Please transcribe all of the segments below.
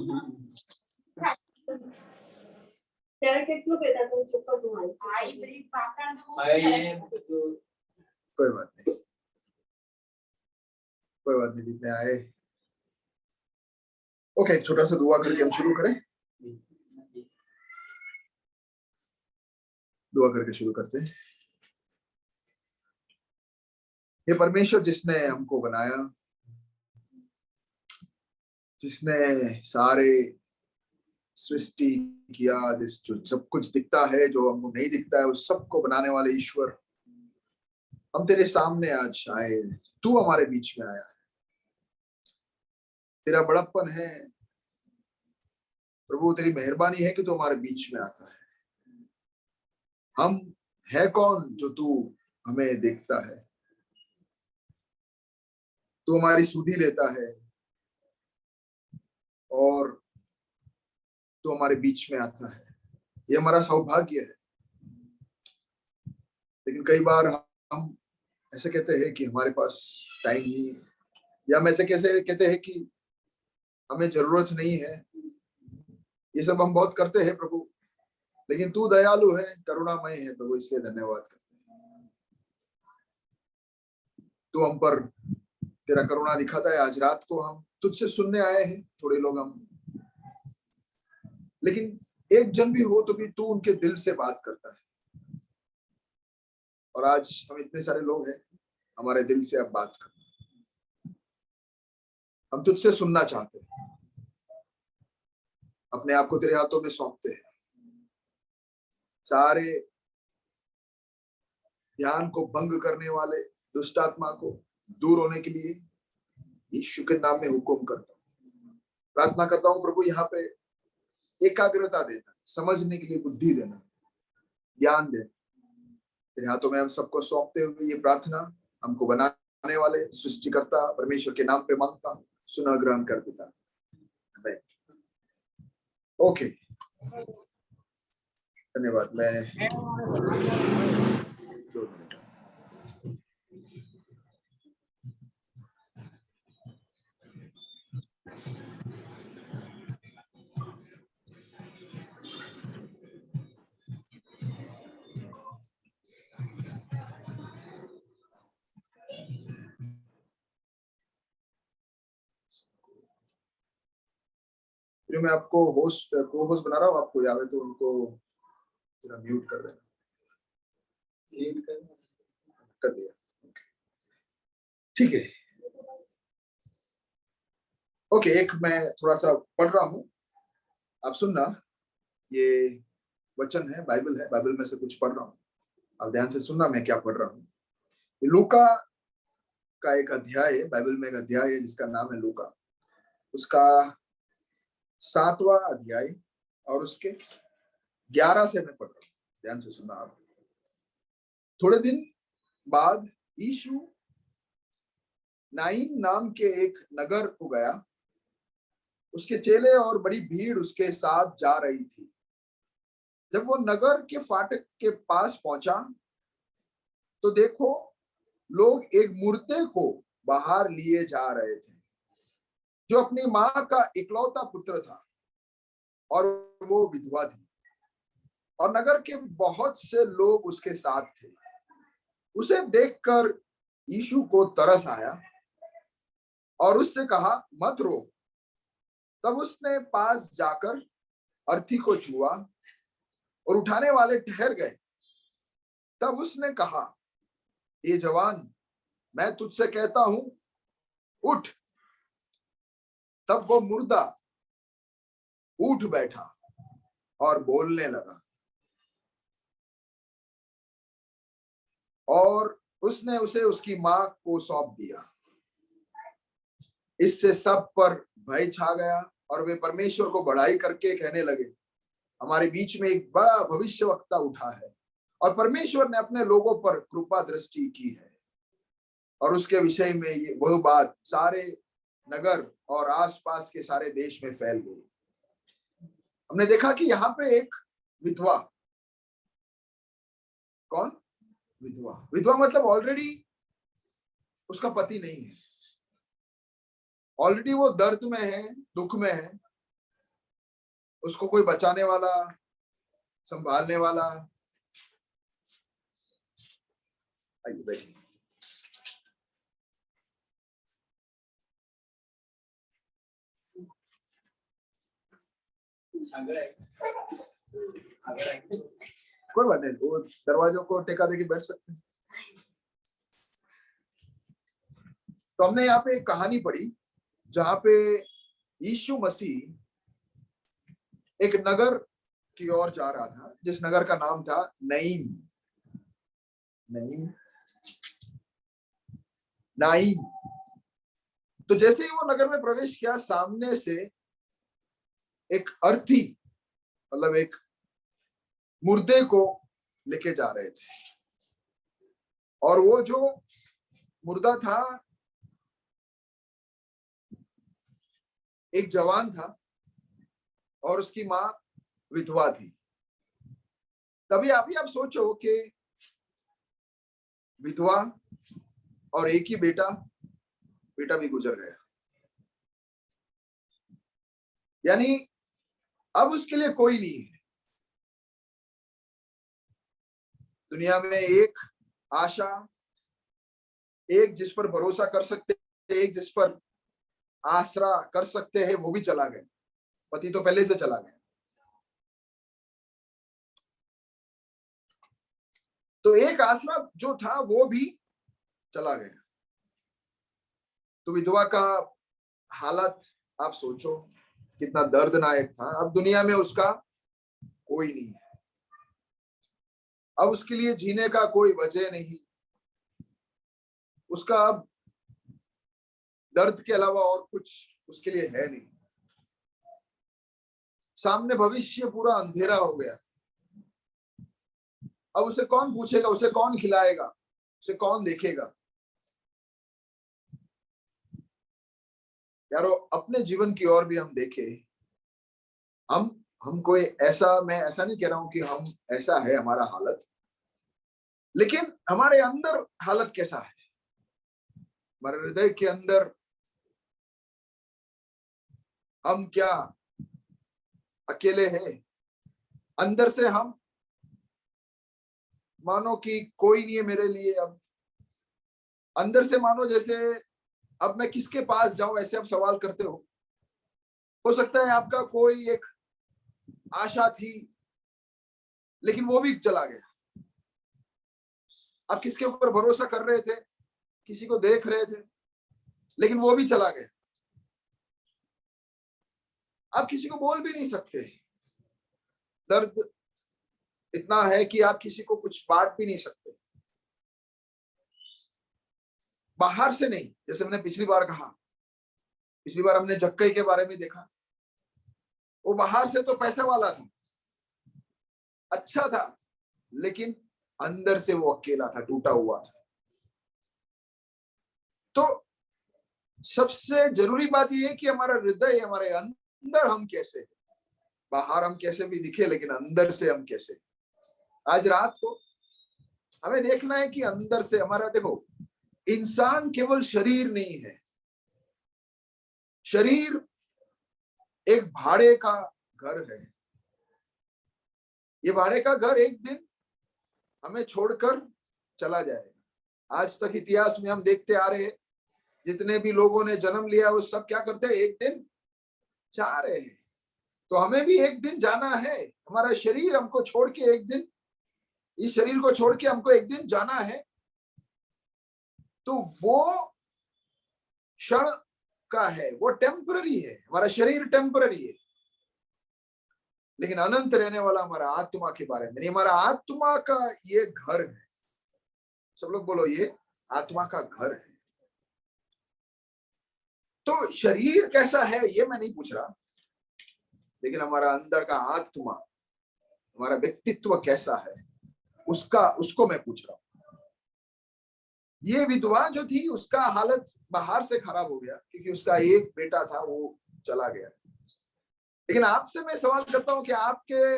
कोई बात नहीं, कोई बात नहीं, जितने आए। ओके, छोटा सा दुआ करके हम शुरू करें। दुआ करके शुरू करते हैं। ये परमेश्वर जिसने हमको बनाया, जिसने सारे सृष्टि किया, जिस जो सब कुछ दिखता है, जो हमको नहीं दिखता है, उस सबको बनाने वाले ईश्वर, हम तेरे सामने आज आए। तू हमारे बीच में आया है, तेरा बड़प्पन है प्रभु, तेरी मेहरबानी है कि तू हमारे बीच में आता है। हम है कौन जो तू हमें देखता है, तू हमारी सुधि लेता है और तू हमारे बीच में आता है। ये हमारा सौभाग्य है। लेकिन कई बार हम ऐसे कहते हैं कि हमारे पास टाइम नहीं है, या हम ऐसे कैसे कहते हैं कि हमें जरूरत नहीं है। ये सब हम बहुत करते हैं प्रभु, लेकिन तू दयालु है, करुणामय है प्रभु, इसलिए धन्यवाद करते हैं। तू हम पर तेरा करुणा दिखाता है। आज रात को हम तुझसे सुनने आए हैं, थोड़े लोग हम, लेकिन एक जन भी हो तो भी तू उनके दिल से बात करता है। और आज हम इतने सारे लोग हैं, हमारे दिल से अब बात कर, हम तुझसे सुनना चाहते हैं। अपने आप को तेरे हाथों में सौंपते हैं। सारे ध्यान को भंग करने वाले दुष्ट आत्मा को दूर होने के लिए यीशु के नाम में हुक्म करता हूँ, प्रार्थना करता हूँ प्रभु, यहाँ पे एकाग्रता देना, समझने के लिए बुद्धि देना, ज्ञान देना। तेरे हाथों में हम सबको सौंपते हुए ये प्रार्थना हमको बनाने वाले सृष्टिकर्ता परमेश्वर के नाम पे मांगता हूँ, सुना ग्रहण कर पिता। ओके, धन्यवाद। मैं 2 मिनट। मैं आपको को होस्ट बना रहा हूँ, आपको याद है तो उनको जरा म्यूट कर देना। कर दिया, ठीक है। ओके, एक मैं थोड़ा सा पढ़ रहा हूँ, आप सुनना। ये वचन है, बाइबल में से कुछ पढ़ रहा हूँ, आप ध्यान से सुनना मैं क्या पढ़ रहा हूँ। लूका का एक अध्याय है, बाइबल में एक अध्याय है जिसका नाम है लूका। उसका 7वां अध्याय और उसके 11 से मैं पढ़ रहा हूँ, ध्यान से सुनना आप। थोड़े दिन बाद यीशु नाइन नाम के एक नगर को गया। उसके चेले और बड़ी भीड़ उसके साथ जा रही थी। जब वो नगर के फाटक के पास पहुंचा तो देखो, लोग एक मुर्दे को बाहर लिए जा रहे थे, जो अपनी मां का इकलौता पुत्र था और वो विधवा थी, और नगर के बहुत से लोग उसके साथ थे। उसे देखकर यीशु को तरस आया और उससे कहा, मत रो। तब उसने पास जाकर अर्थी को छुआ और उठाने वाले ठहर गए। तब उसने कहा, ये जवान, मैं तुझसे कहता हूं, उठ। तब वो मुर्दा उठ बैठा और बोलने लगा, और उसने उसे उसकी मां को सौंप दिया। इससे सब पर भय छा गया और वे परमेश्वर को बड़ाई करके कहने लगे, हमारे बीच में एक बड़ा भविष्यवक्ता उठा है और परमेश्वर ने अपने लोगों पर कृपा दृष्टि की है। और उसके विषय में ये वह बात सारे नगर और आसपास के सारे देश में फैल गई। हमने देखा कि यहाँ पे एक विधवा, कौन? विधवा मतलब ऑलरेडी उसका पति नहीं है, ऑलरेडी वो दर्द में है, दुख में है, उसको कोई बचाने वाला, संभालने वाला। आइए बैठिए। कोई बात नहीं, वो दरवाजों को टेका देके बैठ सकते हैं। तो हमने यहाँ पे एक कहानी पढ़ी जहां पे यीशु मसीह एक नगर की ओर जा रहा था, जिस नगर का नाम था नईम। नईम, नाइन। तो जैसे ही वो नगर में प्रवेश किया, सामने से एक अर्थी, मतलब एक मुर्दे को लेके जा रहे थे। और वो जो मुर्दा था एक जवान था और उसकी माँ विधवा थी। तभी आप सोचो कि विधवा और एक ही बेटा भी गुजर गया, यानी अब उसके लिए कोई नहीं है। दुनिया में एक आशा, एक जिस पर भरोसा कर सकते, एक जिस पर आसरा कर सकते हैं, वो भी चला गया। पति तो पहले से चला गया। तो एक आसरा जो था वो भी चला गया। तो विधवा का हालत आप सोचो कितना दर्दनाक था। अब दुनिया में उसका कोई नहीं है, अब उसके लिए जीने का कोई वजह नहीं। उसका अब दर्द के अलावा और कुछ उसके लिए है नहीं। सामने भविष्य पूरा अंधेरा हो गया। अब उसे कौन पूछेगा, उसे कौन खिलाएगा, उसे कौन देखेगा। यारो, अपने जीवन की ओर भी हम देखें। हम कोई ऐसा, मैं ऐसा नहीं कह रहा हूं कि हम ऐसा है हमारा हालत, लेकिन हमारे अंदर हालत कैसा है, हमारे हृदय के अंदर हम क्या अकेले हैं? अंदर से हम मानो कि कोई नहीं है मेरे लिए। अब अंदर से मानो जैसे अब मैं किसके पास जाऊं, ऐसे आप सवाल करते हो सकता है आपका कोई एक आशा थी, लेकिन वो भी चला गया। आप किसके ऊपर भरोसा कर रहे थे, किसी को देख रहे थे, लेकिन वो भी चला गया। आप किसी को बोल भी नहीं सकते। दर्द इतना है कि आप किसी को कुछ बांट भी नहीं सकते, बाहर से नहीं। जैसे मैंने पिछली बार कहा, पिछली बार हमने जक्कई के बारे में देखा। वो बाहर से तो पैसा वाला था, अच्छा था, लेकिन अंदर से वो अकेला था, टूटा हुआ था। तो सबसे जरूरी बात यह है कि हमारा हृदय, हमारे अंदर हम कैसे हैं। बाहर हम कैसे भी दिखे, लेकिन अंदर से हम कैसे। आज रात को हमें देखना है कि अंदर से हमारा, देखो, इंसान केवल शरीर नहीं है। शरीर एक भाड़े का घर है। ये भाड़े का घर एक दिन हमें छोड़कर चला जाएगा। आज तक इतिहास में हम देखते आ रहे हैं, जितने भी लोगों ने जन्म लिया वो सब क्या करते हैं, एक दिन जा रहे हैं। तो हमें भी एक दिन जाना है। हमारा शरीर हमको छोड़ के एक दिन, इस शरीर को छोड़ के हमको एक दिन जाना है। तो वो क्षण का है, वो टेम्पररी है। हमारा शरीर टेम्पररी है, लेकिन अनंत रहने वाला हमारा आत्मा के बारे में नहीं। हमारा आत्मा का ये घर है। सब लोग बोलो, ये आत्मा का घर है। तो शरीर कैसा है ये मैं नहीं पूछ रहा, लेकिन हमारा अंदर का आत्मा, हमारा व्यक्तित्व कैसा है, उसको मैं पूछ रहा हूं। ये विधवा जो थी, उसका हालत बाहर से खराब हो गया क्योंकि उसका एक बेटा था, वो चला गया। लेकिन आपसे मैं सवाल करता हूं कि आपके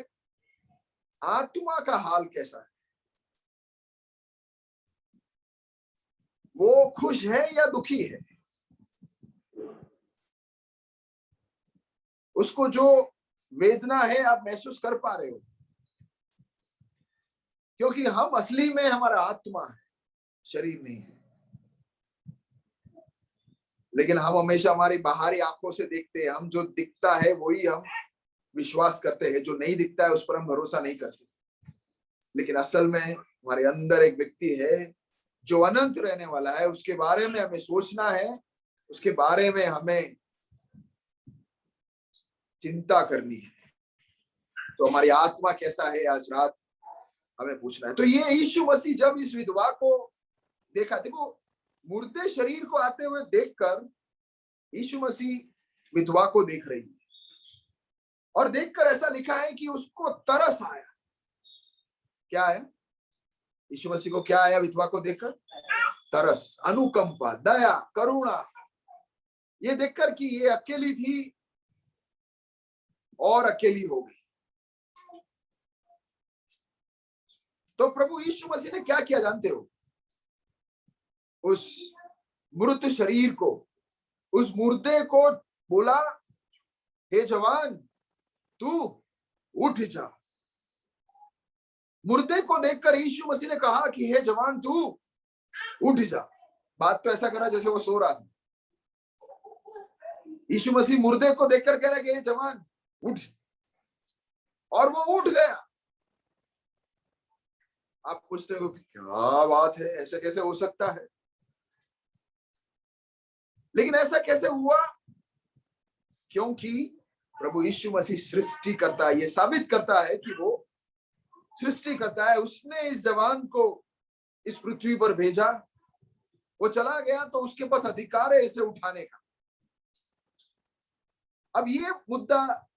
आत्मा का हाल कैसा है? वो खुश है या दुखी है? उसको जो वेदना है आप महसूस कर पा रहे हो, क्योंकि हम असली में हमारा आत्मा है, शरीर नहीं है। लेकिन हम हमेशा हमारी बाहरी आंखों से देखते हैं, हम जो दिखता है वही हम विश्वास करते हैं, जो नहीं दिखता है उस पर हम भरोसा नहीं करते। लेकिन असल में हमारे अंदर एक व्यक्ति है जो अनंत रहने वाला है, उसके बारे में हमें सोचना है, उसके बारे में हमें चिंता करनी है। तो हमारी आत्मा कैसा है आज रात हमें पूछना है। तो ये यीशु मसीह जब इस विधवा को देखा, देखो मुर्दे शरीर को आते हुए देखकर यीशु मसीह विधवा को देख रही है, और देखकर ऐसा लिखा है कि उसको तरस आया। क्या है? यीशु मसीह को क्या आया विधवा को देखकर? तरस, अनुकंपा, दया, करुणा। ये देखकर कि ये अकेली थी और अकेली हो गई। तो प्रभु यीशु मसीह ने क्या किया जानते हो? उस मृत शरीर को, उस मुर्दे को बोला, हे जवान तू उठ जा। मुर्दे को देखकर यीशु मसीह ने कहा कि हे जवान तू उठ जा। बात तो ऐसा करा जैसे वो सो रहा था। यीशु मसीह मुर्दे को देखकर कह रहा कि हे जवान उठ, और वो उठ गया। आप पूछते हो क्या बात है, ऐसे कैसे हो सकता है? लेकिन ऐसा कैसे हुआ? क्योंकि प्रभु यीशु मसीह सृष्टि करता है। ये साबित करता है कि वो सृष्टि करता है। उसने इस जवान को इस पृथ्वी पर भेजा, वो चला गया तो उसके पास अधिकार है इसे उठाने का। अब ये मुद्दा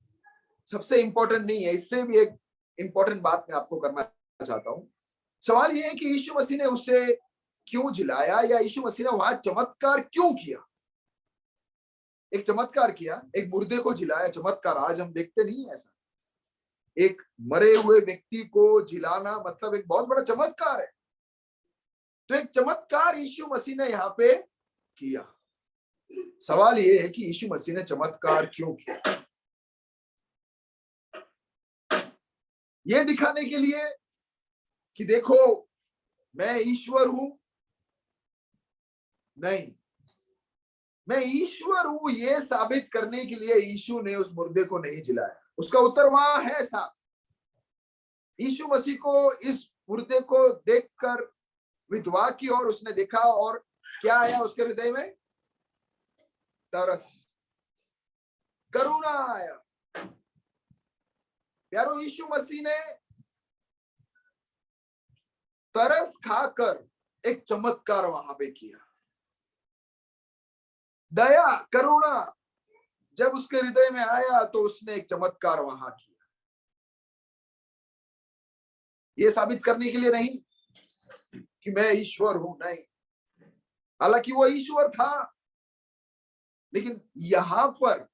सबसे इंपॉर्टेंट नहीं है, इससे भी एक इंपॉर्टेंट बात मैं आपको करना चाहता हूं। सवाल ये है कि यीशु मसीह ने उसे क्यों जिलाया, या यीशु मसीह ने वहां चमत्कार क्यों किया? एक चमत्कार किया, एक मुर्दे को जिलाया, चमत्कार। आज हम देखते नहीं है ऐसा। एक मरे हुए व्यक्ति को जिलाना मतलब एक बहुत बड़ा चमत्कार है। तो एक चमत्कार यीशु मसीह ने यहाँ पे किया। सवाल ये है कि यीशु मसीह ने चमत्कार क्यों किया? ये दिखाने के लिए कि देखो मैं ईश्वर हूं? नहीं, मैं ईश्वर हूं ये साबित करने के लिए यीशु ने उस मुर्दे को नहीं जिलाया। उसका उत्तर वहां है साफ। यीशु मसीह को इस मुर्दे को देखकर विधवा की ओर उसने देखा, और क्या आया उसके हृदय में? तरस, करुणा आया। प्यारो, यीशु मसीह ने तरस खाकर एक चमत्कार वहां पे किया। दया, करुणा जब उसके हृदय में आया तो उसने एक चमत्कार वहां किया। ये साबित करने के लिए नहीं कि मैं ईश्वर हूं, नहीं। हालांकि वो ईश्वर था, लेकिन यहां पर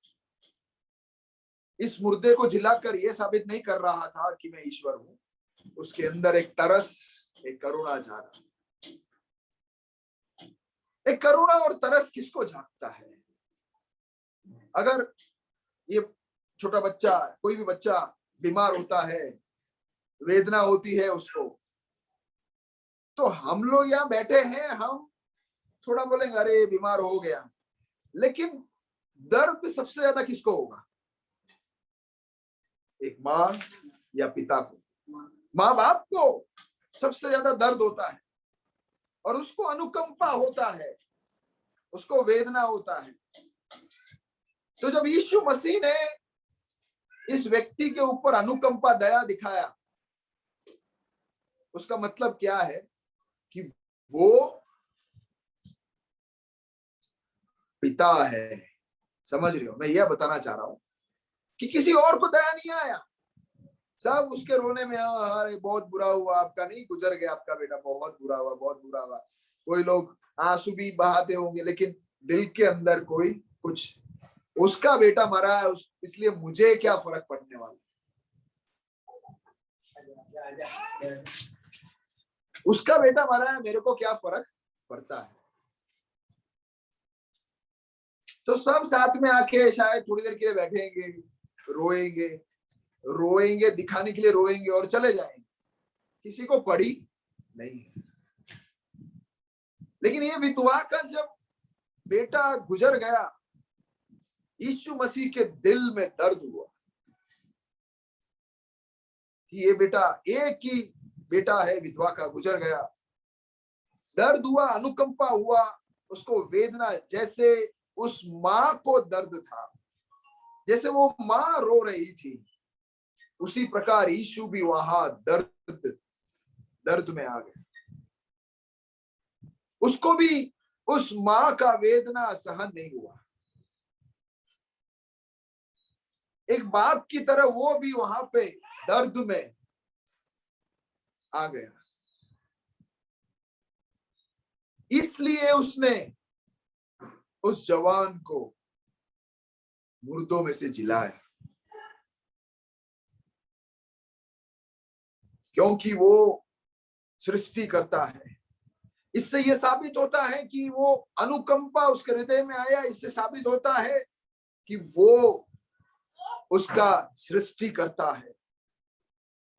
इस मुर्दे को जिलाकर यह साबित नहीं कर रहा था कि मैं ईश्वर हूं। उसके अंदर एक तरस, एक करुणा जागा। एक करुणा और तरस किसको जागता है? अगर ये छोटा बच्चा, कोई भी बच्चा बीमार होता है, वेदना होती है उसको, तो हम लोग यहाँ बैठे हैं, हम थोड़ा बोलेंगे अरे बीमार हो गया, लेकिन दर्द सबसे ज्यादा किसको होगा? एक माँ या पिता को, माँ बाप को सबसे ज्यादा दर्द होता है, और उसको अनुकंपा होता है, उसको वेदना होता है। तो जब यीशु मसीह ने इस व्यक्ति के ऊपर अनुकंपा, दया दिखाया, उसका मतलब क्या है कि वो पिता है। समझ रहे हो? मैं यह बताना चाह रहा हूं कि किसी और को दया नहीं आया। सब उसके रोने में, अरे बहुत बुरा हुआ आपका, नहीं गुजर गया आपका बेटा, बहुत बुरा हुआ, बहुत बुरा हुआ। कोई लोग आंसू भी बहाते होंगे, लेकिन दिल के अंदर कोई कुछ, उसका बेटा मरा है, इसलिए मुझे क्या फर्क पड़ने वाला, उसका बेटा मरा है, मेरे को क्या फर्क पड़ता है। तो सब साथ में आके शायद थोड़ी देर के लिए बैठेंगे, रोएंगे, रोएंगे, दिखाने के लिए रोएंगे और चले जाएंगे, किसी को पड़ी नहीं है। लेकिन ये विधवा का जब बेटा गुजर गया, यीशु मसीह के दिल में दर्द हुआ कि ये बेटा, एक ही बेटा है, विधवा का गुजर गया। दर्द हुआ, अनुकंपा हुआ, उसको वेदना, जैसे उस मां को दर्द था, जैसे वो मां रो रही थी, उसी प्रकार यीशु भी वहां दर्द में आ गए। उसको भी उस मां का वेदना सहन नहीं हुआ। एक बाप की तरह वो भी वहां पे दर्द में आ गया। इसलिए उसने उस जवान को मुर्दों में से जिलाया, क्योंकि वो सृष्टि करता है। इससे यह साबित होता है कि वो अनुकंपा उसके हृदय में आया। इससे साबित होता है कि वो उसका सृष्टि करता है,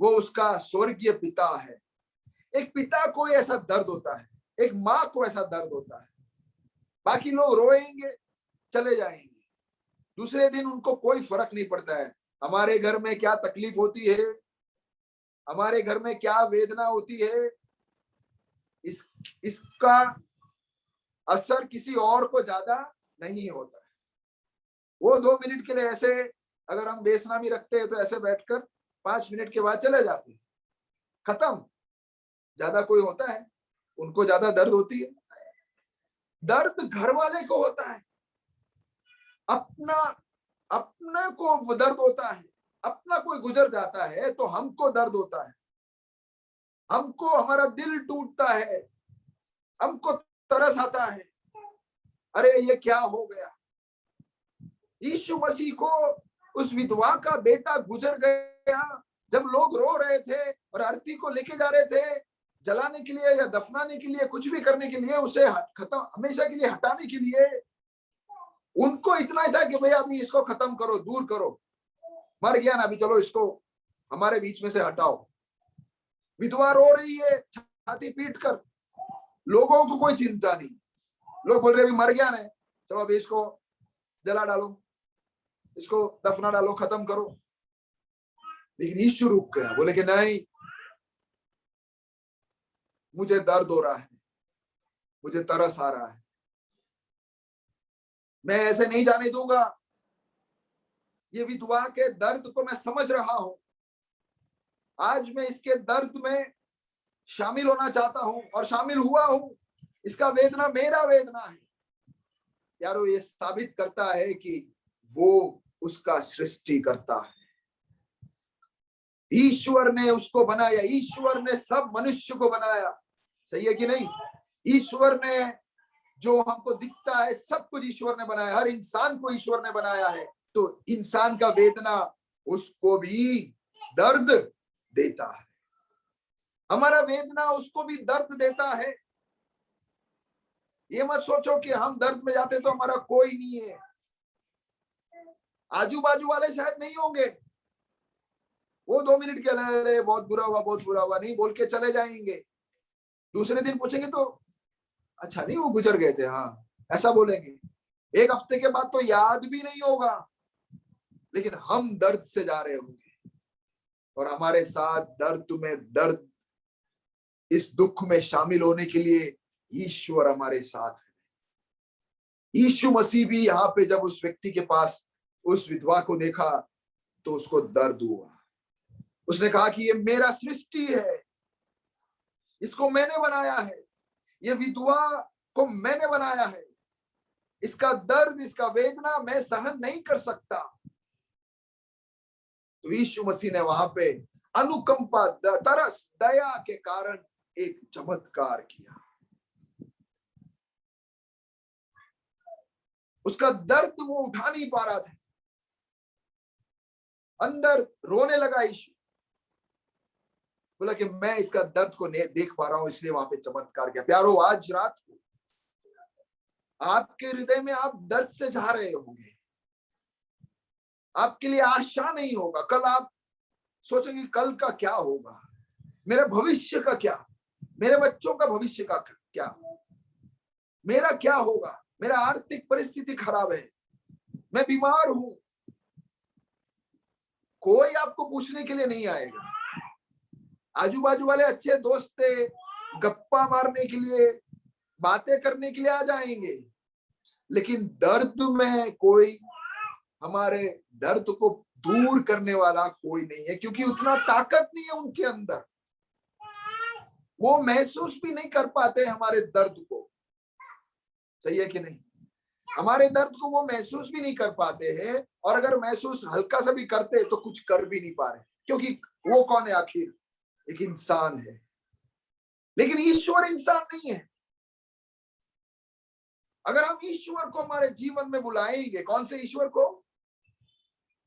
वो उसका स्वर्गीय पिता है। एक पिता को ऐसा दर्द होता है, एक माँ को ऐसा दर्द होता है। बाकी लोग रोएंगे, चले जाएंगे, दूसरे दिन उनको कोई फर्क नहीं पड़ता है हमारे घर में क्या तकलीफ होती है, हमारे घर में क्या वेदना होती है। इसका असर किसी और को ज्यादा नहीं होता है। वो 2 मिनट के लिए ऐसे, अगर हम बेसनामी रखते हैं तो ऐसे बैठकर 5 मिनट के बाद चले जाते हैं, खत्म। ज्यादा कोई होता है, उनको ज्यादा दर्द होती है। दर्द घर वाले को होता है, अपना को दर्द होता है। अपना कोई गुजर जाता है तो हमको दर्द होता है, हमको हमारा दिल टूटता है, हमको तरस आता है, अरे ये क्या हो गया। यीशु मसीह को उस विधवा का बेटा गुजर गया, जब लोग रो रहे थे और अर्थी को लेके जा रहे थे जलाने के लिए या दफनाने के लिए, कुछ भी करने के लिए, उसे खत्म हमेशा के लिए हटाने के लिए, उनको इतना ही था कि भैया अभी इसको खत्म करो, दूर करो, मर गया ना, अभी चलो इसको हमारे बीच में से हटाओ। विधवा रो रही है छाती पीट कर, लोगों को कोई चिंता नहीं। लोग बोल रहे अभी मर गया ना, चलो अभी इसको जला डालो, इसको दफना डालो, खत्म करो। लेकिन यीशु रुक गया, बोले कि नहीं, मुझे दर्द हो रहा है, मुझे तरस आ रहा है, मैं ऐसे नहीं जाने दूंगा। ये विधवा के दर्द को मैं समझ रहा हूं, आज मैं इसके दर्द में शामिल होना चाहता हूं और शामिल हुआ हूं। इसका वेदना मेरा वेदना है। यारो, ये साबित करता है कि वो उसका सृष्टि करता है। ईश्वर ने उसको बनाया, ईश्वर ने सब मनुष्य को बनाया, सही है कि नहीं। ईश्वर ने जो हमको दिखता है सब कुछ ईश्वर ने बनाया, हर इंसान को ईश्वर ने बनाया है। तो इंसान का वेदना उसको भी दर्द देता है, हमारा वेदना उसको भी दर्द देता है। ये मत सोचो कि हम दर्द में जाते तो हमारा कोई नहीं है, आजू बाजू वाले शायद नहीं होंगे, वो 2 मिनट के लिए बहुत बुरा हुआ, बहुत बुरा हुआ नहीं बोल के चले जाएंगे। दूसरे दिन पूछेंगे तो अच्छा नहीं वो गुजर गए थे, हाँ ऐसा बोलेंगे। एक हफ्ते के बाद तो याद भी नहीं होगा, लेकिन हम दर्द से जा रहे होंगे और हमारे साथ दर्द में दर्द, इस दुख में शामिल होने के लिए ईश्वर हमारे साथ है। यीशु मसीह भी यहाँ पे जब उस व्यक्ति के पास उस विधवा को देखा तो उसको दर्द हुआ। उसने कहा कि ये मेरा सृष्टि है, इसको मैंने बनाया है, ये विधवा को मैंने बनाया है, इसका दर्द, इसका वेदना मैं सहन नहीं कर सकता। तो यीशु मसीह ने वहां पे अनुकंपा, तरस, दया के कारण एक चमत्कार किया। उसका दर्द वो उठा नहीं पा रहा था, अंदर रोने लगा यीशु, बोला कि मैं इसका दर्द को देख पा रहा हूं, इसलिए वहां पे चमत्कार किया। प्यारो, आज रात को आपके हृदय में आप दर्द से जा रहे होंगे, आपके लिए आशा नहीं होगा, कल आप सोचेंगे कल का क्या होगा, मेरे भविष्य का क्या, मेरे बच्चों का भविष्य का क्या, मेरा क्या होगा, मेरा आर्थिक परिस्थिति खराब है, मैं बीमार हूं। कोई आपको पूछने के लिए नहीं आएगा। आजू बाजू वाले अच्छे दोस्त थे, गप्पा मारने के लिए, बातें करने के लिए आ जाएंगे, लेकिन दर्द में कोई हमारे दर्द को दूर करने वाला कोई नहीं है, क्योंकि उतना ताकत नहीं है उनके अंदर। वो महसूस भी नहीं कर पाते हमारे दर्द को। सही है कि नहीं? हमारे दर्द को वो महसूस भी नहीं कर पाते हैं, और अगर महसूस हल्का सा भी करते तो कुछ कर भी नहीं पा रहे, क्योंकि वो कौन है? आखिर एक इंसान है। लेकिन ईश्वर इंसान नहीं है। अगर हम ईश्वर को हमारे जीवन में बुलाएंगे, कौन से ईश्वर को?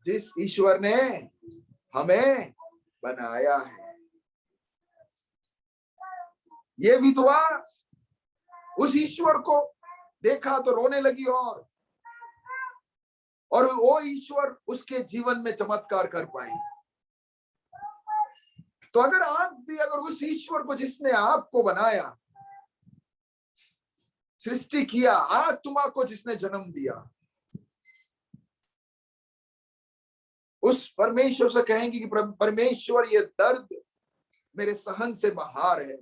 जिस ईश्वर ने हमें बनाया है। ये विधवा उस ईश्वर को देखा तो रोने लगी, और वो ईश्वर उसके जीवन में चमत्कार कर पाई। तो अगर आप भी अगर उस ईश्वर को, जिसने आपको बनाया, सृष्टि किया, आत्मा को जिसने जन्म दिया, उस परमेश्वर से कहेंगे कि परमेश्वर, ये दर्द मेरे सहन से बाहर है,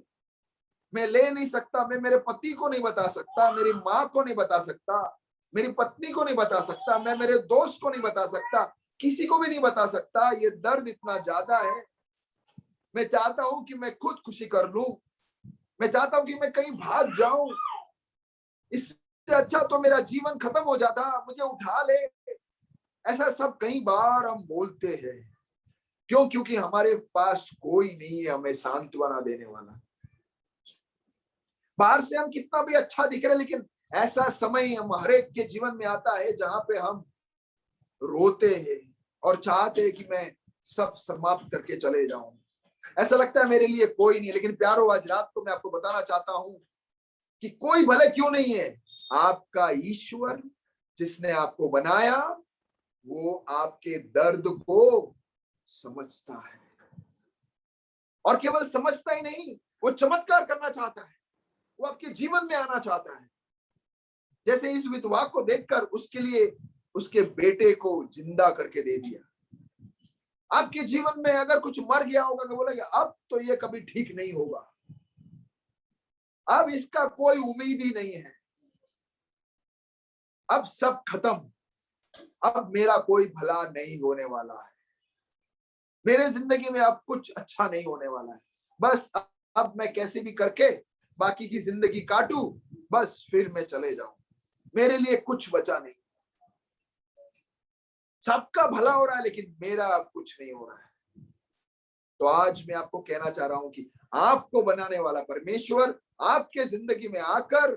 मैं ले नहीं सकता, मैं मेरे पति को नहीं बता सकता, मेरी माँ को नहीं बता सकता, मेरी पत्नी को नहीं बता सकता, मैं मेरे दोस्त को नहीं बता सकता, किसी को भी नहीं बता सकता। ये दर्द इतना ज्यादा है, मैं चाहता हूं कि मैं खुद खुशी कर लूं, मैं चाहता हूं कि मैं कहीं भाग जाऊं, इससे अच्छा तो मेरा जीवन खत्म हो जाता, मुझे उठा ले। ऐसा सब कई बार हम बोलते हैं। क्यों? क्योंकि हमारे पास कोई नहीं है हमें सांत्वना देने वाला। बाहर से हम कितना भी अच्छा दिख रहे हैं, लेकिन ऐसा समय हम हर एक के जीवन में आता है जहां पे हम रोते हैं और चाहते हैं कि मैं सब समाप्त करके चले जाऊं। ऐसा लगता है मेरे लिए कोई नहीं। लेकिन प्यारो, आज रात को मैं आपको बताना चाहता हूं कि कोई भले क्यों नहीं है, आपका ईश्वर जिसने आपको बनाया, वो आपके दर्द को समझता है, और केवल समझता ही नहीं, वो चमत्कार करना चाहता है, वो आपके जीवन में आना चाहता है। जैसे इस विधवा को देखकर उसके लिए उसके बेटे को जिंदा करके दे दिया। आपके जीवन में अगर कुछ मर गया होगा तो बोलेंगे अब तो ये कभी ठीक नहीं होगा, अब इसका कोई उम्मीद ही नहीं है, अब सब खत्म, अब मेरा कोई भला नहीं होने वाला है, मेरे जिंदगी में अब कुछ अच्छा नहीं होने वाला है, बस अब मैं कैसे भी करके बाकी की जिंदगी काटूं, बस फिर मैं चले जाऊं, मेरे लिए कुछ बचा नहीं। सबका भला हो रहा है लेकिन मेरा अब कुछ नहीं हो रहा है। तो आज मैं आपको कहना चाह रहा हूं कि आपको बनाने वाला परमेश्वर आपके जिंदगी में आकर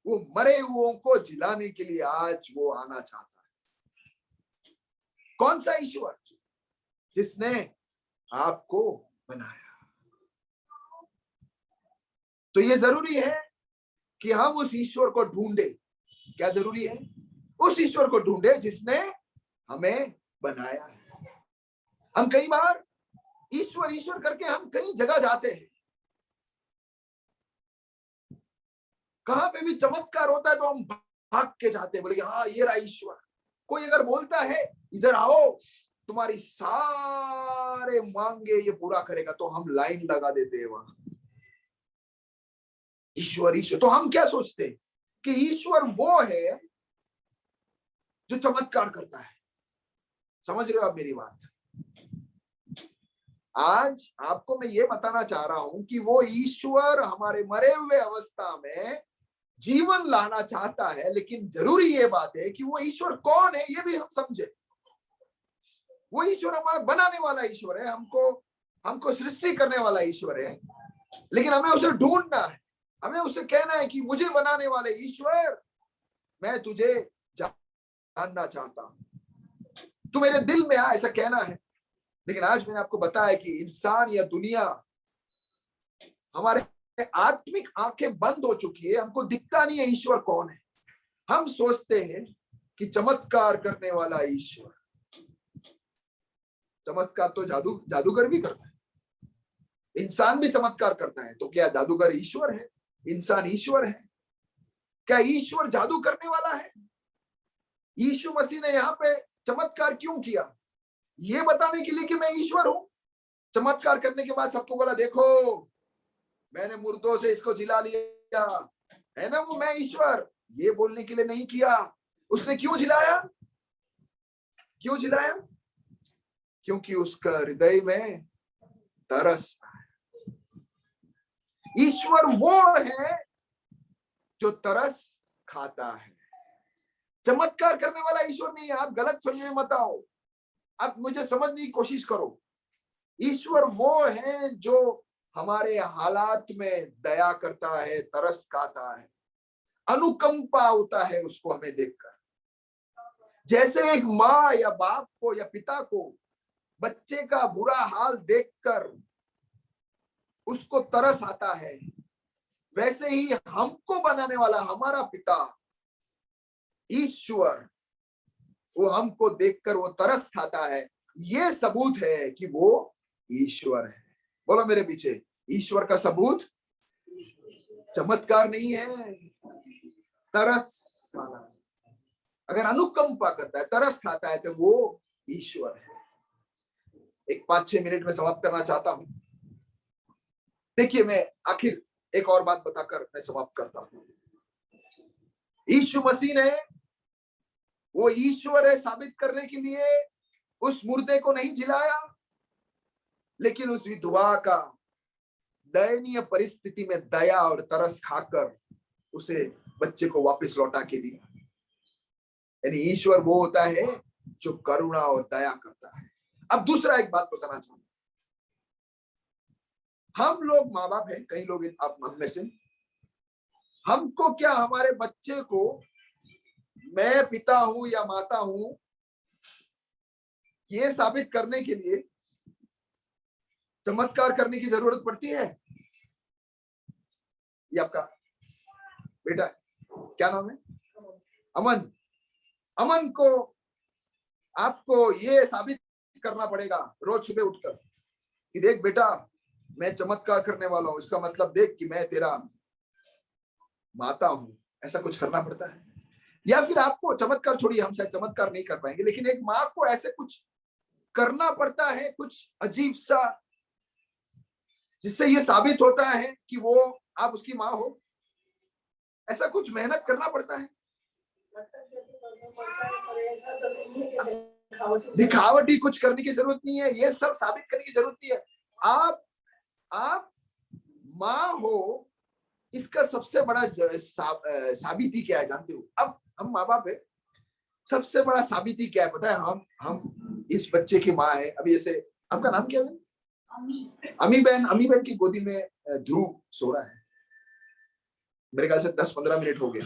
वो मरे हुओं को जिलाने के लिए आज वो आना चाहता है। कौन सा ईश्वर? जिसने आपको बनाया। तो ये जरूरी है कि हम उस ईश्वर को ढूंढे। क्या जरूरी है? उस ईश्वर को ढूंढे जिसने हमें बनाया है। हम कई बार ईश्वर ईश्वर करके हम कई जगह जाते हैं, कहां पे भी चमत्कार होता है तो हम भाग के जाते हैं, बोले हाँ ये रहा ईश्वर। कोई अगर बोलता है इधर आओ तुम्हारी सारे मांगे ये पूरा करेगा, तो हम लाइन लगा देते हैं वहां। ईश्वर ईश्वर, तो हम क्या सोचते हैं कि ईश्वर वो है जो चमत्कार करता है। समझ रहे हो आप मेरी बात? आज आपको मैं ये बताना चाह रहा हूं कि वो ईश्वर हमारे मरे हुए अवस्था में जीवन लाना चाहता है, लेकिन जरूरी ये बात है कि वो ईश्वर कौन है ये भी हम समझे। वो ईश्वर हमारा बनाने वाला ईश्वर है, हमको सृष्टि करने वाला ईश्वर है, लेकिन हमें उसे ढूंढना है, हमें उसे कहना है कि मुझे बनाने वाले ईश्वर, मैं तुझे जानना चाहता हूं, तू मेरे दिल में आ, ऐसा कहना है। लेकिन आज मैंने आपको बताया कि इंसान या दुनिया, हमारे आत्मिक आंखें बंद हो चुकी है, हमको दिखता नहीं है ईश्वर कौन है। हम सोचते हैं कि चमत्कार करने वाला ईश्वर, चमत्कार तो जादूगर भी करता है, इंसान भी चमत्कार करता है। तो क्या जादूगर ईश्वर है? इंसान ईश्वर है? क्या ईश्वर जादू करने वाला है? यीशु मसीह ने यहाँ पे चमत्कार क्यों किया? ये बताने के लिए कि मैं ईश्वर हूं। चमत्कार करने के बाद सबको बोला, देखो मैंने मुर्दों से इसको जिला लिया, है ना, वो मैं ईश्वर, ये बोलने के लिए नहीं किया। उसने क्यों जिलाया? क्यों जिलाया? क्योंकि उसका हृदय में तरस। ईश्वर वो है जो तरस खाता है, चमत्कार करने वाला ईश्वर नहीं है। आप गलत फहमी में मत आओ, आप मुझे समझने की कोशिश करो। ईश्वर वो है जो हमारे हालात में दया करता है, तरस खाता है, अनुकंपा होता है उसको हमें देखकर। जैसे एक माँ या बाप को या पिता को बच्चे का बुरा हाल देखकर उसको तरस आता है, वैसे ही हमको बनाने वाला हमारा पिता ईश्वर, वो हमको देखकर वो तरस खाता है। ये सबूत है कि वो ईश्वर है। बोलो मेरे पीछे, ईश्वर का सबूत चमत्कार नहीं है, तरस खाना। अगर अनुकंपा करता है, तरस खाता है, तो वो ईश्वर है। एक 5-6 मिनट में समाप्त करना चाहता हूं। देखिए, मैं आखिर एक और बात बताकर मैं समाप्त करता हूं। यीशु मसीह ने वो ईश्वर है साबित करने के लिए उस मुर्दे को नहीं जिलाया, लेकिन उस विधवा का दयनीय परिस्थिति में दया और तरस खाकर उसे बच्चे को वापस लौटा के दिया। यानी ईश्वर वो होता है जो करुणा और दया करता है। अब दूसरा एक बात बताना चाहूंगा। हम लोग माँ बाप हैं, कई लोग आप हम में से, हमको क्या हमारे बच्चे को मैं पिता हूं या माता हूं ये साबित करने के लिए चमत्कार करने की जरूरत पड़ती है? ये आपका बेटा क्या नाम है? अमन। अमन को आपको ये साबित करना पड़ेगा रोज सुबह उठकर कि देख बेटा, मैं चमत्कार करने वाला हूं, इसका मतलब देख कि मैं तेरा माता हूं। ऐसा कुछ करना पड़ता है। या फिर आपको चमत्कार छोड़िए, हम शायद चमत्कार नहीं कर पाएंगे, लेकिन एक माँ को ऐसे कुछ करना पड़ता है, कुछ अजीब सा, जिससे ये साबित होता है कि वो आप उसकी माँ हो। ऐसा कुछ मेहनत करना पड़ता है। दिखावटी कुछ करने की जरूरत नहीं है, ये सब साबित करने की जरूरत नहीं है। आप माँ हो, इसका सबसे बड़ा साबिती क्या है जानते हो? अब हम माँ बाप है, सबसे बड़ा साबिती क्या है पता है? हम इस बच्चे की माँ है। अभी जैसे आपका नाम क्या है? अमी बहन की गोदी में ध्रुव सो रहा है। मेरे ख्याल से 10-15 मिनट हो गया।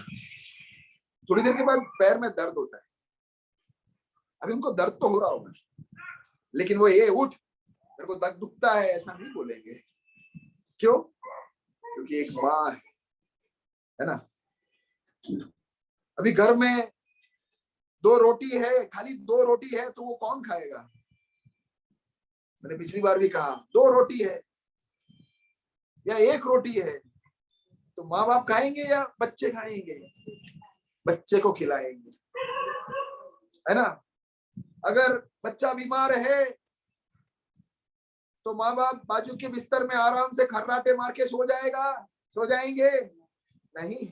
थोड़ी देर के बाद पैर में दर्द होता है। अभी उनको दर्द तो हो रहा होगा, लेकिन वो ये उठ, मेरे को दर्द दुखता है ऐसा नहीं बोलेंगे। क्यों? क्योंकि एक माँ है ना। अभी घर में 2 रोटी है, खाली 2 रोटी है, तो वो कौन खाएगा? मैंने पिछली बार भी कहा, 2 रोटी है या 1 रोटी है, तो माँ बाप खाएंगे या बच्चे खाएंगे? बच्चे को खिलाएंगे, है ना। अगर बच्चा बीमार है तो माँ बाप बाजू के बिस्तर में आराम से खर्राटे मार के सो जाएंगे? नहीं।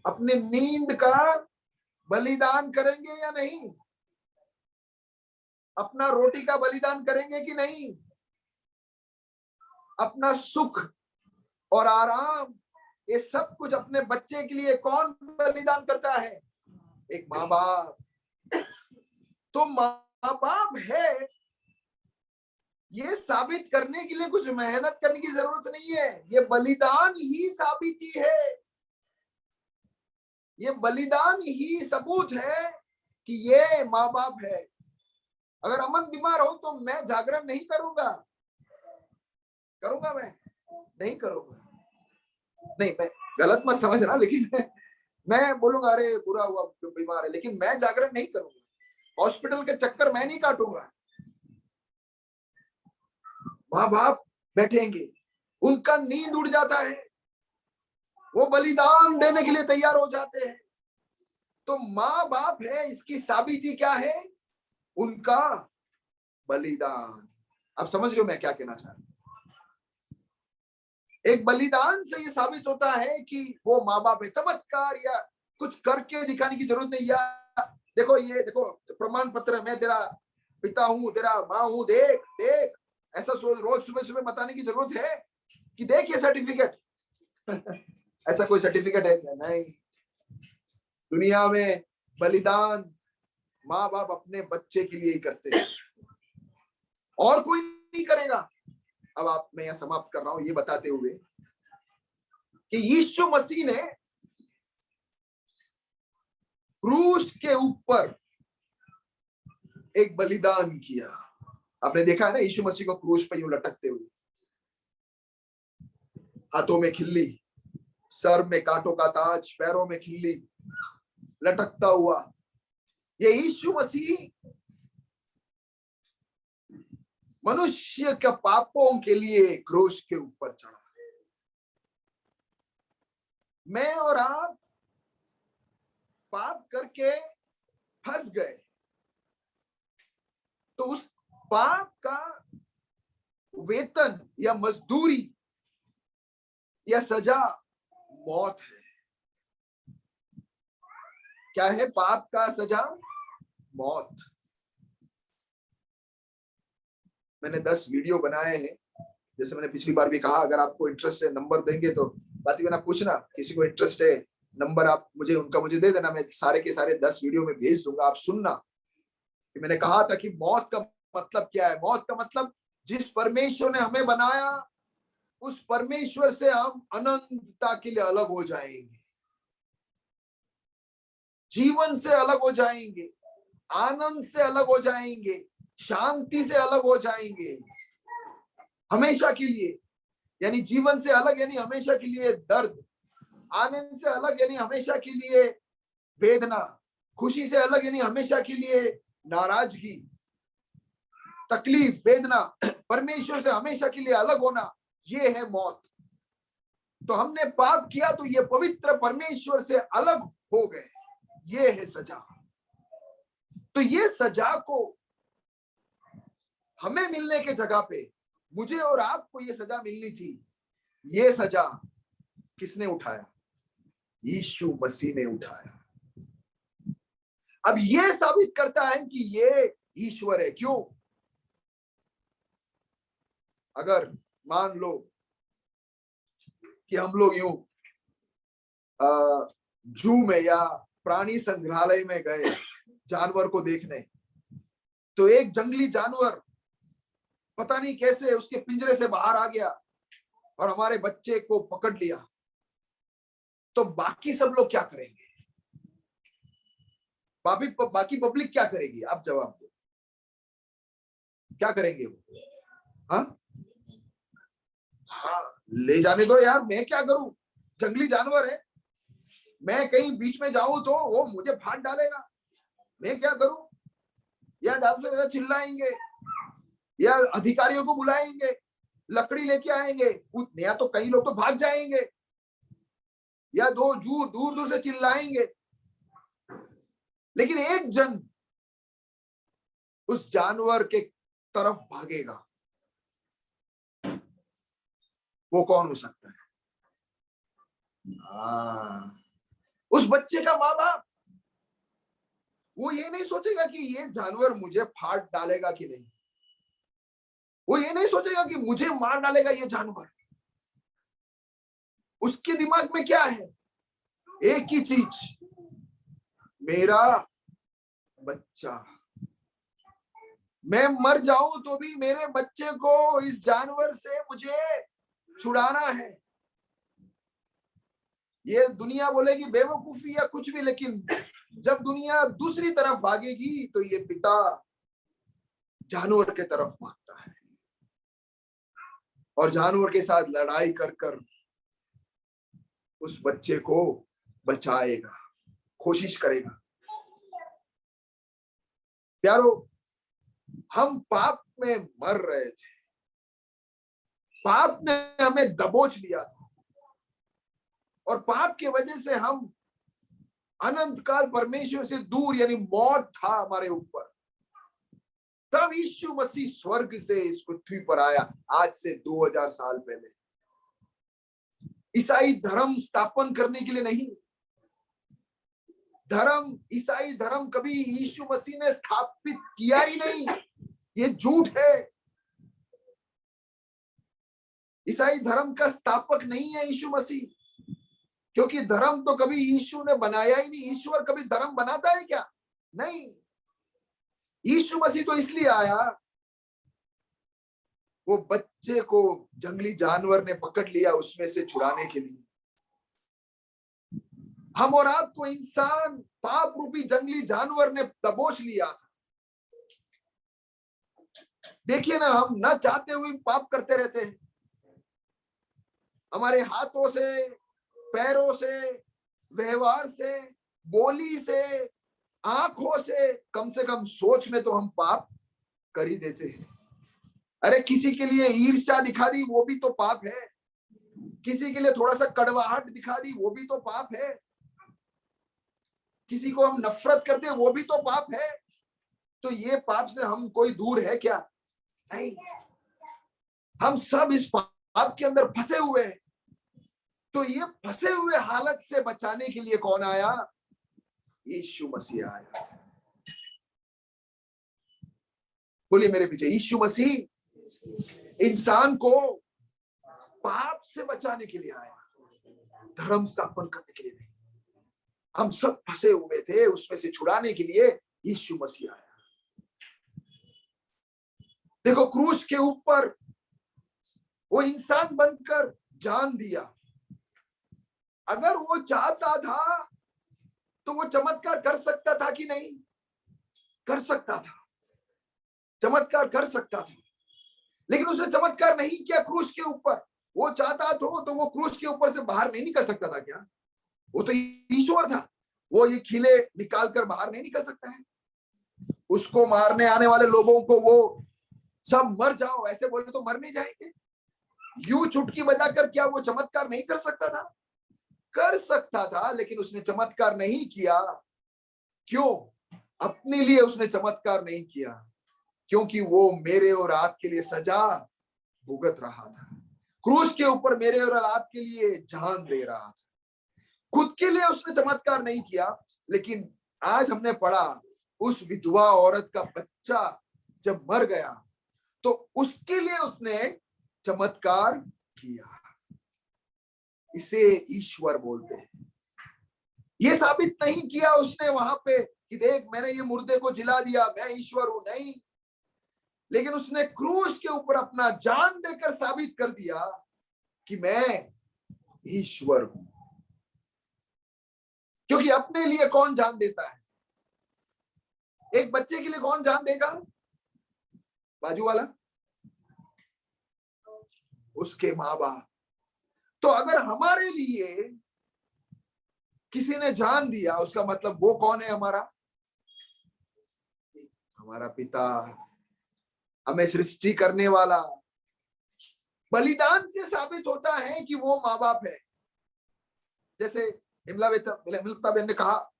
अपनी नींद का बलिदान करेंगे या नहीं? अपना रोटी का बलिदान करेंगे कि नहीं? अपना सुख और आराम, ये सब कुछ अपने बच्चे के लिए कौन बलिदान करता है? एक माँ बाप। तो माँ बाप है, ये साबित करने के लिए कुछ मेहनत करने की जरूरत नहीं है। ये बलिदान ही साबिती है, ये बलिदान ही सबूत है कि ये माँ बाप है। अगर अमन बीमार हो तो मैं जागरण नहीं करूंगा मैं नहीं करूंगा। नहीं, मैं गलत मत समझना, लेकिन मैं बोलूंगा अरे बुरा हुआ बीमार है, लेकिन मैं जागरण नहीं करूंगा। हॉस्पिटल के चक्कर मैं नहीं काटूंगा। माँ बाप बैठेंगे, उनका नींद उड़ जाता है, वो बलिदान देने के लिए तैयार हो जाते हैं। तो माँ बाप है, इसकी साबिती क्या है? उनका बलिदान। आप समझ रहे हो मैं क्या कहना चाह रहा हूं? एक बलिदान से ये साबित होता है कि वो माँ बाप है। चमत्कार या कुछ करके दिखाने की जरूरत नहीं। या देखो, ये देखो प्रमाण पत्र, मैं तेरा पिता हूं, तेरा माँ हूं, देख देख, ऐसा रोज सुबह सुबह बताने की जरूरत है कि देख ये सर्टिफिकेट। ऐसा कोई सर्टिफिकेट है क्या? नहीं। दुनिया में बलिदान माँ बाप अपने बच्चे के लिए ही करते हैं, और कोई नहीं करेगा। अब आप, मैं यहां समाप्त कर रहा हूं ये बताते हुए कि यीशु मसीह ने क्रूस के ऊपर एक बलिदान किया। आपने देखा है ना यीशु मसीह को क्रूस पर यूं लटकते हुए, हाथों में खिल्ली, सर में कांटों का ताज, पैरों में खिल्ली, लटकता हुआ। ये यीशु मसीह मनुष्य के पापों के लिए क्रूस के ऊपर चढ़ा। मैं और आप पाप करके फंस गए, तो उस पाप का वेतन या मजदूरी या सजा मौत है। क्या है पाप का सजा? मौत। मैंने 10 वीडियो बनाए हैं, जैसे मैंने पिछली बार भी कहा, अगर आपको इंटरेस्ट है नंबर देंगे तो बात ही ना पूछना, किसी को इंटरेस्ट है नंबर आप मुझे उनका मुझे दे देना, मैं सारे के सारे 10 वीडियो में भेज दूंगा। आप सुनना कि मैंने कहा था कि मौत का मतलब क्या है। मौत का मतलब, जिस परमेश्वर ने हमें बनाया उस परमेश्वर से हम अनंतता के लिए अलग हो जाएंगे, जीवन से अलग हो जाएंगे, आनंद से अलग हो जाएंगे, शांति से अलग हो जाएंगे हमेशा के लिए। यानी जीवन से अलग यानी हमेशा के लिए दर्द, आनंद से अलग यानी हमेशा के लिए वेदना, खुशी से अलग यानी हमेशा के लिए नाराजगी, तकलीफ, वेदना। परमेश्वर से हमेशा के लिए अलग होना, ये है मौत। तो हमने पाप किया तो ये पवित्र परमेश्वर से अलग हो गए, ये है सजा। तो ये सजा को हमें मिलने के जगह पे मुझे और आपको ये सजा मिलनी थी। ये सजा किसने उठाया? यीशु मसीह ने उठाया। अब ये साबित करता है कि ये ईश्वर है। क्यों? अगर मान लो कि हम लोग यूं जू में या प्राणी संग्रहालय में गए जानवर को देखने, तो एक जंगली जानवर पता नहीं कैसे उसके पिंजरे से बाहर आ गया और हमारे बच्चे को पकड़ लिया, तो बाकी सब लोग क्या करेंगे? बाकी पब्लिक क्या करेगी? आप जवाब दो, क्या करेंगे वो? हाँ हाँ, ले जाने दो यार, मैं क्या करूं? जंगली जानवर है, मैं कहीं बीच में जाऊं तो वो मुझे फाड़ डालेगा, मैं क्या करूं? या ज्यादा से ज्यादा चिल्लाएंगे या अधिकारियों को बुलाएंगे, लकड़ी लेके आएंगे, या तो कई लोग तो भाग जाएंगे या दो दूर दूर दूर से चिल्लाएंगे, लेकिन एक जन उस जानवर के तरफ भागेगा। वो कौन हो सकता है? उस बच्चे का माँ बाप। वो ये नहीं सोचेगा कि ये जानवर मुझे फाड़ डालेगा कि नहीं, वो ये नहीं सोचेगा कि मुझे मार डालेगा ये जानवर। उसके दिमाग में क्या है? एक ही चीज, मेरा बच्चा। मैं मर जाऊं तो भी मेरे बच्चे को इस जानवर से मुझे छुड़ाना है। ये दुनिया बोलेगी बेवकूफी या कुछ भी, लेकिन जब दुनिया दूसरी तरफ भागेगी तो ये पिता जानवर के तरफ भागता है और जानवर के साथ लड़ाई कर कर उस बच्चे को बचाएगा, कोशिश करेगा। प्यारो, हम पाप में मर रहे थे, पाप ने हमें दबोच लिया था और पाप की वजह से हम अनंत काल परमेश्वर से दूर, यानी मौत था हमारे ऊपर। तब यीशु मसीह स्वर्ग से इस पृथ्वी पर आया, आज से 2000 साल पहले। ईसाई धर्म स्थापन करने के लिए नहीं। ईसाई धर्म कभी यीशु मसीह ने स्थापित किया ही नहीं, ये झूठ है। ईसाई धर्म का स्थापक नहीं है यीशु मसीह, क्योंकि धर्म तो कभी यीशु ने बनाया ही नहीं। ईश्वर कभी धर्म बनाता है क्या? नहीं। यीशु मसीह तो इसलिए आया, वो बच्चे को जंगली जानवर ने पकड़ लिया उसमें से छुड़ाने के लिए। हम और आपको इंसान पाप रूपी जंगली जानवर ने दबोच लिया था। देखिए ना, हम ना चाहते हुए पाप करते रहते हैं। हमारे हाथों से, पैरों से, व्यवहार से, बोली से, आंखों से, कम कम सोच में तो हम पाप कर ही देते हैं। अरे किसी के लिए ईर्ष्या दिखा दी, वो भी तो पाप है। किसी के लिए थोड़ा सा कड़वाहट दिखा दी, वो भी तो पाप है। किसी को हम नफरत करते, वो भी तो पाप है। तो ये पाप से हम कोई दूर है क्या? नहीं। हम सब इस पाप के अंदर फंसे हुए हैं। तो ये फंसे हुए हालत से बचाने के लिए कौन आया? यीशु मसीह आया। बोलिए मेरे पीछे, यीशु मसीह इंसान को पाप से बचाने के लिए आया, धर्म स्थापन करने के लिए नहीं। हम सब फंसे हुए थे, उसमें से छुड़ाने के लिए यीशु मसीह आया। देखो, क्रूस के ऊपर वो इंसान बनकर जान दिया। अगर वो चाहता था तो वो चमत्कार कर सकता था कि नहीं? कर सकता था, चमत्कार कर सकता था। लेकिन उसने चमत्कार नहीं किया क्रूस के ऊपर। वो चाहता तो वो क्रूस के ऊपर से बाहर नहीं निकल सकता था क्या? वो तो ईश्वर था, वो ये खिले निकाल कर बाहर नहीं निकल सकता है। उसको मारने आने वाले लोगों को वो सब मर जाओ ऐसे बोले तो मर नहीं जाएंगे। यूं चुटकी बजाकर क्या वो चमत्कार नहीं कर सकता था? कर सकता था, लेकिन उसने चमत्कार नहीं किया। क्यों? अपने लिए उसने चमत्कार नहीं किया, क्योंकि वो मेरे और आपके लिए सजा भुगत रहा था। क्रूस के ऊपर मेरे और आपके लिए जान दे रहा था। खुद के लिए उसने चमत्कार नहीं किया, लेकिन आज हमने पढ़ा उस विधवा औरत का बच्चा जब मर गया तो उसके लिए उसने चमत्कार किया। इसे ईश्वर बोलते हैं। ये साबित नहीं किया उसने वहां पे कि देख मैंने ये मुर्दे को जिला दिया, मैं ईश्वर हूं, नहीं। लेकिन उसने क्रूस के ऊपर अपना जान देकर साबित कर दिया कि मैं ईश्वर हूं। क्योंकि अपने लिए कौन जान देता है? एक बच्चे के लिए कौन जान देगा? बाजू वाला, उसके माँ बाप। तो अगर हमारे लिए किसी ने जान दिया, उसका मतलब वो कौन है? हमारा पिता, हमें सृष्टि करने वाला। बलिदान से साबित होता है कि वो माँ बाप है। जैसे इमला बहन ने कहा,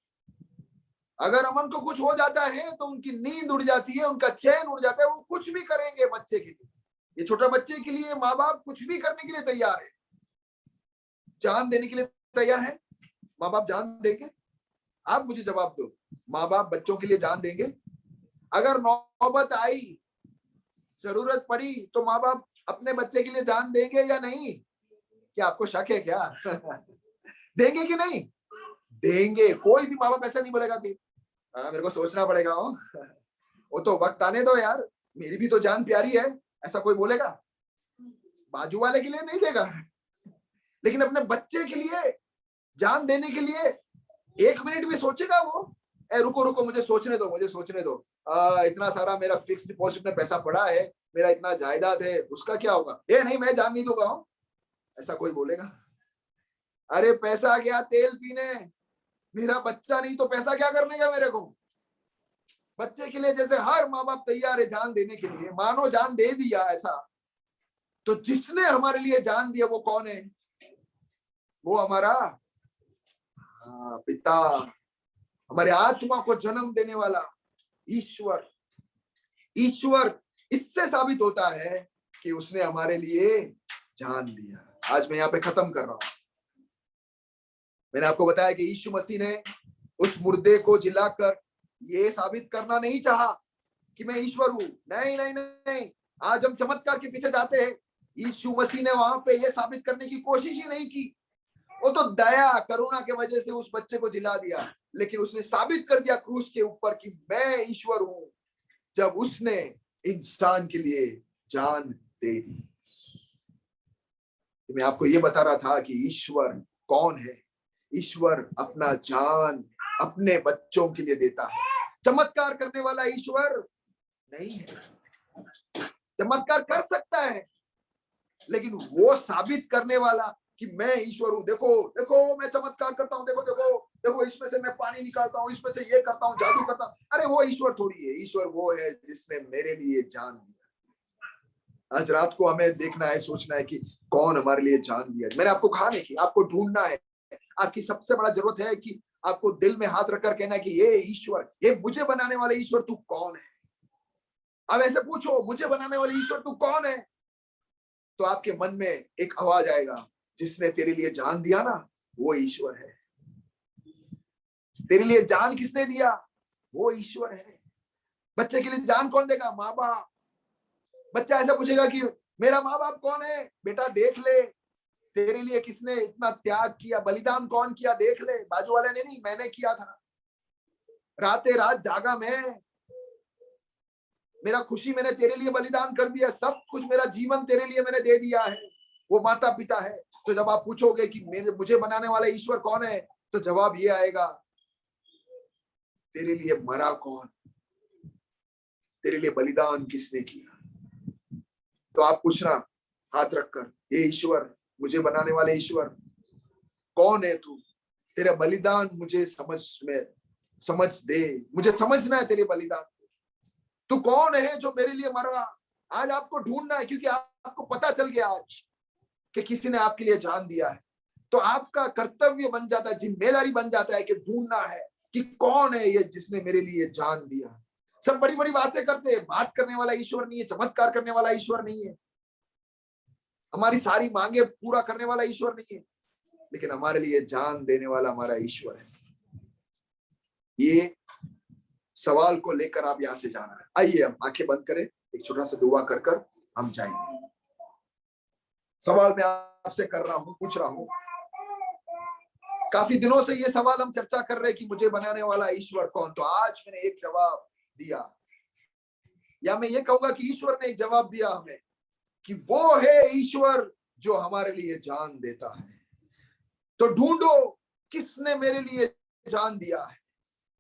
अगर अमन को कुछ हो जाता है तो उनकी नींद उड़ जाती है, उनका चैन उड़ जाता है, वो कुछ भी करेंगे बच्चे के लिए। ये छोटे बच्चे के लिए माँ बाप कुछ भी करने के लिए तैयार है, जान देने के लिए तैयार है। माँ बाप जान देंगे? आप मुझे जवाब दो, माँ बाप बच्चों के लिए जान देंगे? अगर नौबत आई, जरूरत पड़ी, तो माँ बाप अपने बच्चे के लिए जान देंगे या नहीं? क्या आपको शक है क्या? देंगे कि नहीं? देंगे। कोई भी माँ बाप ऐसा नहीं बोलेगा कि मेरे को सोचना पड़ेगा हो। वो तो वक्त आने दो यार, मेरी भी तो जान प्यारी है, ऐसा कोई बोलेगा? बाजू वाले के लिए नहीं देगा, लेकिन अपने बच्चे के लिए जान देने के लिए 1 मिनट भी सोचेगा वो? रुको मुझे सोचने दो, इतना सारा मेरा फिक्स डिपॉजिट में पैसा पड़ा है, मेरा इतना जायदाद है, उसका क्या होगा? नहीं, मैं जान नहीं दूंगा हो, ऐसा कोई बोलेगा? अरे पैसा क्या तेल पीने, मेरा बच्चा नहीं तो पैसा क्या करने का मेरे को? बच्चे के लिए जैसे हर माँ बाप तैयार है जान देने के लिए, मानो जान दे दिया ऐसा, तो जिसने हमारे लिए जान दिया वो कौन है? वो हमारा पिता, हमारे आत्मा को जन्म देने वाला ईश्वर। ईश्वर इससे साबित होता है कि उसने हमारे लिए जान दिया। आज मैं यहाँ पे खत्म कर रहा हूं। मैंने आपको बताया कि यीशु मसीह ने उस मुर्दे को जिलाकर ये साबित करना नहीं चाहा कि मैं ईश्वर हूं। नहीं नहीं नहीं, आज हम चमत्कार के पीछे जाते हैं। यीशु मसीह ने वहां पे ये साबित करने की कोशिश ही नहीं की। वो तो दया करुणा के वजह से उस बच्चे को जिला दिया, लेकिन उसने साबित कर दिया क्रूस के ऊपर कि मैं ईश्वर हूं, जब उसने इंसान के लिए जान दे दी। मैं आपको ये बता रहा था कि ईश्वर कौन है। ईश्वर अपना जान अपने बच्चों के लिए देता है। चमत्कार करने वाला ईश्वर नहीं है। चमत्कार कर सकता है, लेकिन वो साबित करने वाला कि मैं ईश्वर हूं, देखो देखो मैं चमत्कार करता हूं, देखो देखो देखो इसमें से मैं पानी निकालता हूं, इसमें से ये करता हूं, जादू करता हूं, अरे वो ईश्वर थोड़ी है। ईश्वर वो है जिसने मेरे लिए जान दिया। आज रात को हमें देखना है, सोचना है कि कौन हमारे लिए जान दिया। मैंने आपको कहा नहीं कि आपको ढूंढना है। आपकी सबसे बड़ा जरूरत है कि आपको दिल में हाथ रखकर कहना है कि ये ईश्वर, ये मुझे बनाने वाले ईश्वर तू कौन है। अब ऐसे पूछो, मुझे बनाने वाले ईश्वर तू कौन है? तो आपके मन में एक आवाज आएगा, जिसने तेरे लिए जान दिया ना वो ईश्वर है। तेरे लिए जान किसने दिया? वो ईश्वर है। बच्चे के लिए जान कौन देगा? माँ बाप। बच्चा ऐसा पूछेगा कि मेरा माँ बाप कौन है? बेटा देख ले, तेरे लिए किसने इतना त्याग किया, बलिदान कौन किया, देख ले। बाजू वाले ने नहीं, मैंने किया था। रातें रात जागा मैं, मेरा खुशी मैंने तेरे लिए बलिदान कर दिया, सब कुछ मेरा जीवन तेरे लिए मैंने दे दिया है। वो माता पिता है। तो जब आप पूछोगे कि मुझे बनाने वाला ईश्वर कौन है, तो जवाब ये आएगा, तेरे लिए मरा कौन, तेरे लिए बलिदान किसने किया। तो आप पूछना हाथ रखकर, ये ईश्वर, मुझे बनाने वाले ईश्वर कौन है तू? तेरा बलिदान मुझे समझ दे, मुझे समझना है तेरे बलिदान। तू कौन है जो मेरे लिए मरा? आज आपको ढूंढना है, क्योंकि आपको पता चल गया आज कि किसी ने आपके लिए जान दिया है। तो आपका कर्तव्य बन जाता है, जिम्मेदारी बन जाता है कि ढूंढना है कि कौन है ये जिसने मेरे लिए जान दिया। सब बड़ी बड़ी बातें करते हैं, बात करने वाला ईश्वर नहीं है, चमत्कार करने वाला ईश्वर नहीं है, हमारी सारी मांगे पूरा करने वाला ईश्वर नहीं है, लेकिन हमारे लिए जान देने वाला हमारा ईश्वर है। ये सवाल को लेकर आप यहां से जाना है। आइए हम आंखें बंद करें, एक छोटा सा दुआ कर हम जाएंगे। सवाल मैं आपसे कर रहा हूं, पूछ रहा हूं, काफी दिनों से ये सवाल हम चर्चा कर रहे हैं कि मुझे बनाने वाला ईश्वर कौन। तो आज मैंने एक जवाब दिया, या मैं ये कहूंगा कि ईश्वर ने एक जवाब दिया हमें कि वो है ईश्वर जो हमारे लिए जान देता है। तो ढूंढो किसने मेरे लिए जान दिया है।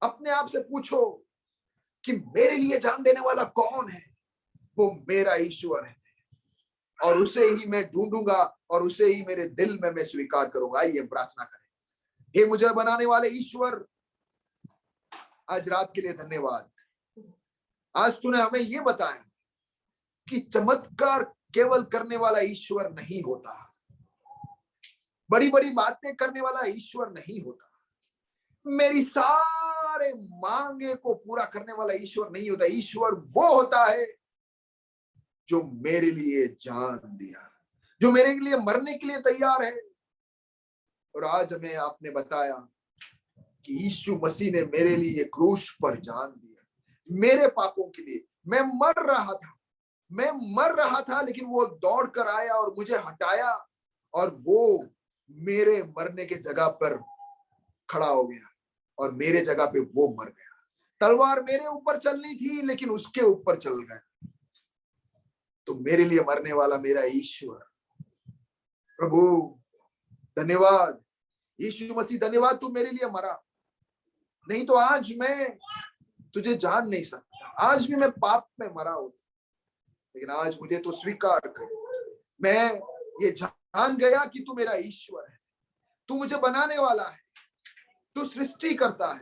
अपने आप से पूछो कि मेरे लिए जान देने वाला कौन है। वो मेरा ईश्वर है, और उसे ही मैं ढूंढूंगा और उसे ही मेरे दिल में मैं स्वीकार करूंगा। आइए प्रार्थना करें। हे मुझे बनाने वाले ईश्वर, आज रात के लिए धन्यवाद। आज तूने हमें यह बताया कि चमत्कार केवल करने वाला ईश्वर नहीं होता, बड़ी बड़ी बातें करने वाला ईश्वर नहीं होता, मेरी सारे मांगे को पूरा करने वाला ईश्वर नहीं होता। ईश्वर वो होता है जो मेरे लिए जान दिया, जो मेरे लिए मरने के लिए तैयार है। और आज हमें आपने बताया कि यीशु मसीह ने मेरे लिए क्रूस पर जान दिया, मेरे पापों के लिए। मैं मर रहा था, लेकिन वो दौड़ कर आया और मुझे हटाया, और वो मेरे मरने के जगह पर खड़ा हो गया, और मेरे जगह पे वो मर गया। तलवार मेरे ऊपर चलनी थी, लेकिन उसके ऊपर चल गया। तो मेरे लिए मरने वाला मेरा ईश्वर, प्रभु धन्यवाद। यीशु मसीह धन्यवाद, तू मेरे लिए मरा, नहीं तो आज मैं तुझे जान नहीं सकता। आज भी मैं पाप में मरा हूं, लेकिन आज मुझे तो स्वीकार कर। मैं ये जान गया कि तू मेरा ईश्वर है, तू मुझे बनाने वाला है, तू सृष्टि करता है।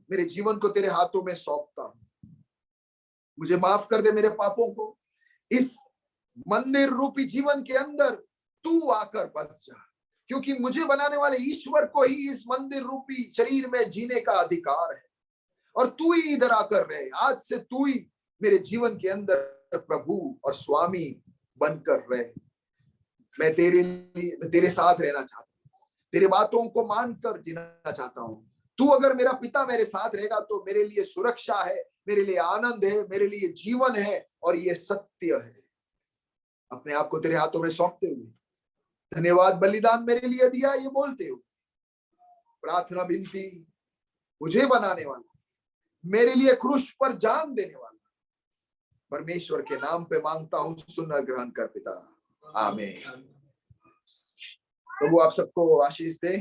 मेरे जीवन को तेरे हाथों में सौंपता हूं। मुझे माफ कर दे मेरे पापों को। इस मंदिर रूपी जीवन के अंदर तू आकर बस जा, क्योंकि मुझे बनाने वाले ईश्वर को ही इस मंदिर रूपी शरीर में जीने का अधिकार है, और तू ही इधर आकर रहे। आज से तू ही मेरे जीवन के अंदर प्रभु और स्वामी बनकर रहे। मैं तेरे साथ रहना चाहता हूँ, तेरे बातों को मानकर जीना चाहता हूँ। तू अगर मेरा पिता मेरे साथ रहेगा तो मेरे लिए सुरक्षा है, मेरे लिए आनंद है, मेरे लिए जीवन है, और ये सत्य है। अपने आप को तेरे हाथों में सौंपते हुए, धन्यवाद बलिदान मेरे लिए दिया, ये बोलते हुए प्रार्थना विनती, मुझे बनाने वाला, मेरे लिए क्रूस पर जान देने वाला परमेश्वर के नाम पे मांगता हूं, सुनना ग्रहण कर पिता, आमीन। प्रभु आप सबको आशीष दे।